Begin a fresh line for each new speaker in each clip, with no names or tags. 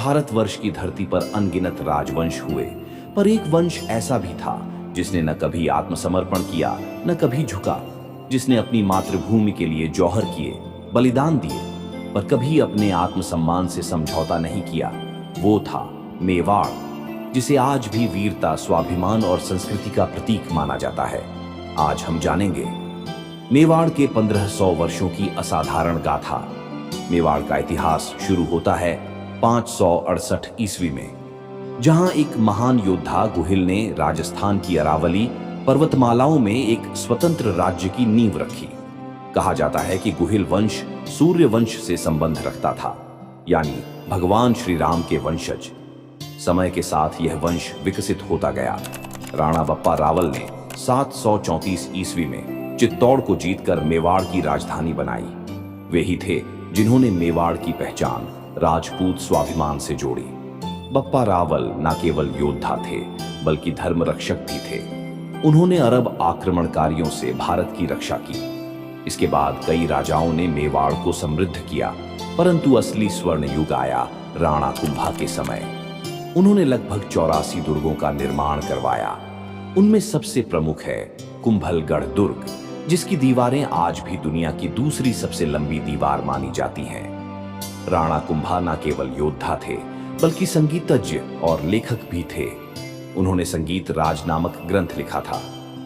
भारतवर्ष की धरती पर अनगिनत राजवंश हुए, पर एक वंश ऐसा भी था जिसने न कभी आत्मसमर्पण किया, न कभी झुका, जिसने अपनी मातृभूमि के लिए जौहर किए, बलिदान दिए, पर कभी अपने आत्मसम्मान से समझौता नहीं किया। वो था मेवाड़, जिसे आज भी वीरता, स्वाभिमान और संस्कृति का प्रतीक माना जाता है। आज हम जानेंगे मेवाड़ के 1500 वर्षों की असाधारण गाथा। मेवाड़ का इतिहास शुरू होता है 568 ईस्वी में, जहां एक महान योद्धा गुहिल ने राजस्थान की अरावली पर्वतमालाओं में एक स्वतंत्र राज्य की नींव रखी। कहा जाता है कि गुहिल वंश सूर्य वंश से संबंध रखता था, यानी भगवान श्री राम के वंशज। समय के साथ यह वंश विकसित होता गया। राणा बप्पा रावल ने 734 ईस्वी में चित्तौड़ को जीतकर मेवाड़ की राजधानी बनाई। वे ही थे जिन्होंने मेवाड़ की पहचान राजपूत स्वाभिमान से जोड़ी। बप्पा रावल न केवल योद्धा थे, बल्कि धर्म रक्षक भी थे। उन्होंने अरब आक्रमणकारियों से भारत की रक्षा की। इसके बाद कई राजाओं ने मेवाड़ को समृद्ध किया, परंतु असली स्वर्ण युग आया राणा कुंभा के समय। उन्होंने लगभग 84 दुर्गों का निर्माण करवाया। उनमें सबसे प्रमुख है कुंभलगढ़ दुर्ग, जिसकी दीवारें आज भी दुनिया की दूसरी सबसे लंबी दीवार मानी जाती हैं। राणा कुंभा न केवल योद्धा थे, बल्कि संगीतज्ञ और लेखक भी थे। उन्होंने संगीत राज नामक ग्रंथ लिखा था।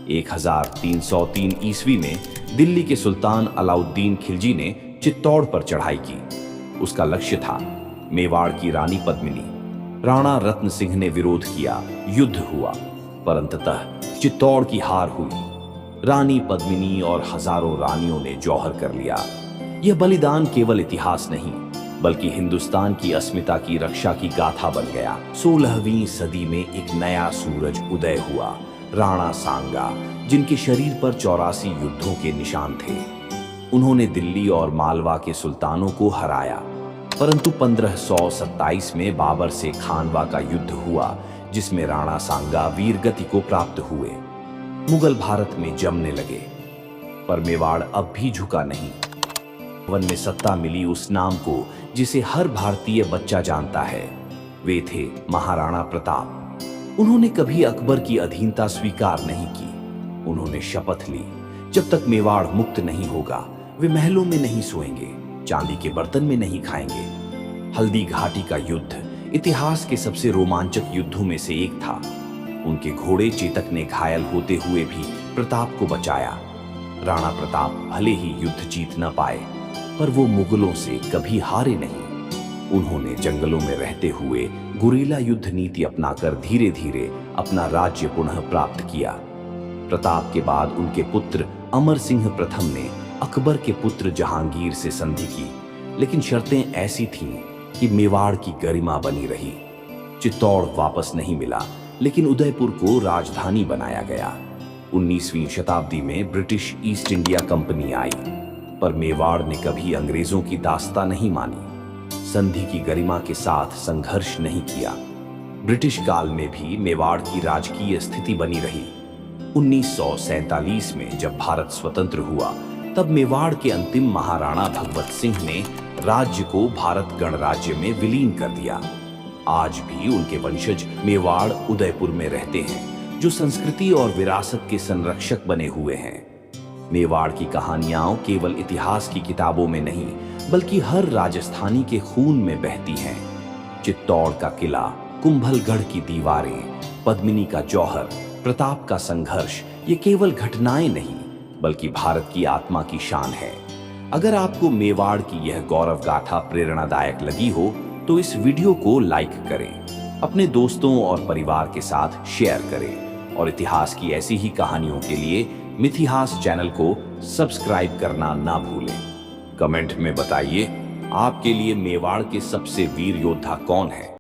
1303 ईस्वी में दिल्ली के सुल्तान अलाउद्दीन खिलजी ने चित्तौड़ पर चढ़ाई की। उसका लक्ष्य था मेवाड़ की रानी पद्मिनी। राणा रत्न सिंह ने विरोध किया, युद्ध हुआ, पर अंततः चित्तौड़ की हार हुई। रानी पद्मिनी और हजारों रानियों ने जौहर कर लिया। यह बलिदान केवल इतिहास नहीं, बल्कि हिंदुस्तान की अस्मिता की रक्षा की गाथा बन गया। 16वीं सदी में एक नया सूरज उदय हुआ, राणा सांगा, जिनके शरीर पर 84 युद्धों के निशान थे। उन्होंने दिल्ली और मालवा के सुल्तानों को हराया, परंतु 1527 में बाबर से खानवा का युद्ध हुआ, जिसमें राणा सांगा वीरगति को प्राप्त हुए। मुगल भारत में जमने लगे, पर मेवाड़ अब भी झुका नहीं। वन में सत्ता मिली उस नाम को जिसे हर भारतीय बच्चा जानता है। वे थे महाराणा प्रताप। उन्होंने कभी अकबर की अधीनता स्वीकार नहीं की। उन्होंने शपथ ली, जब तक मेवाड़ मुक्त नहीं होगा, वे महलों में नहीं सोएंगे, चांदी के बर्तन में नहीं खाएंगे। हल्दी घाटी का युद्ध इतिहास के सबसे रोमांचक युद्धों में से एक था। उनके घोड़े चेतक ने घायल होते हुए भी प्रताप को बचाया। राणा प्रताप भले ही युद्ध जीत न पाए, पर वो मुगलों से कभी हारे नहीं। उन्होंने जंगलों में रहते हुए गुरीला युद्ध नीति अपनाकर धीरे धीरे अपना राज्य पुनः प्राप्त किया। प्रताप के बाद उनके पुत्र अमर सिंह प्रथम ने अकबर के पुत्र जहांगीर से संधि की, लेकिन शर्तें ऐसी थीं कि मेवाड़ की गरिमा बनी रही। चित्तौड़ वापस नहीं मिला, लेकिन उदयपुर को राजधानी बनाया गया। 19वीं शताब्दी में ब्रिटिश ईस्ट इंडिया कंपनी आई, पर मेवाड़ ने कभी अंग्रेजों की दास्तां नहीं मानी, संधि की गरिमा के साथ संघर्ष नहीं किया। ब्रिटिश काल में भी मेवाड़ की राजकीय स्थिति बनी रही। 1947 में जब भारत स्वतंत्र हुआ, तब मेवाड़ के अंतिम महाराणा भगवत सिंह ने राज्य को भारत गणराज्य में विलीन कर दिया। आज भी उनके वंशज मेवाड़ उदयपुर में रहते हैं, जो संस्कृति और विरासत के संरक्षक बने हुए हैं। मेवाड़ की कहानियां केवल इतिहास की किताबों में नहीं, बल्कि हर राजस्थानी के खून में बहती हैं। चित्तौड़ का किला, कुंभलगढ़ की दीवारें, पद्मिनी का जौहर, प्रताप का संघर्ष, ये केवल घटनाएं नहीं, बल्कि भारत की आत्मा की शान है। अगर आपको मेवाड़ की यह गौरव गाथा प्रेरणादायक लगी हो, तो इस वीडियो को लाइक करें, अपने दोस्तों और परिवार के साथ शेयर करें, और इतिहास की ऐसी ही कहानियों के लिए मिथिहास चैनल को सब्सक्राइब करना ना भूलें। कमेंट में बताइए, आपके लिए मेवाड़ के सबसे वीर योद्धा कौन है।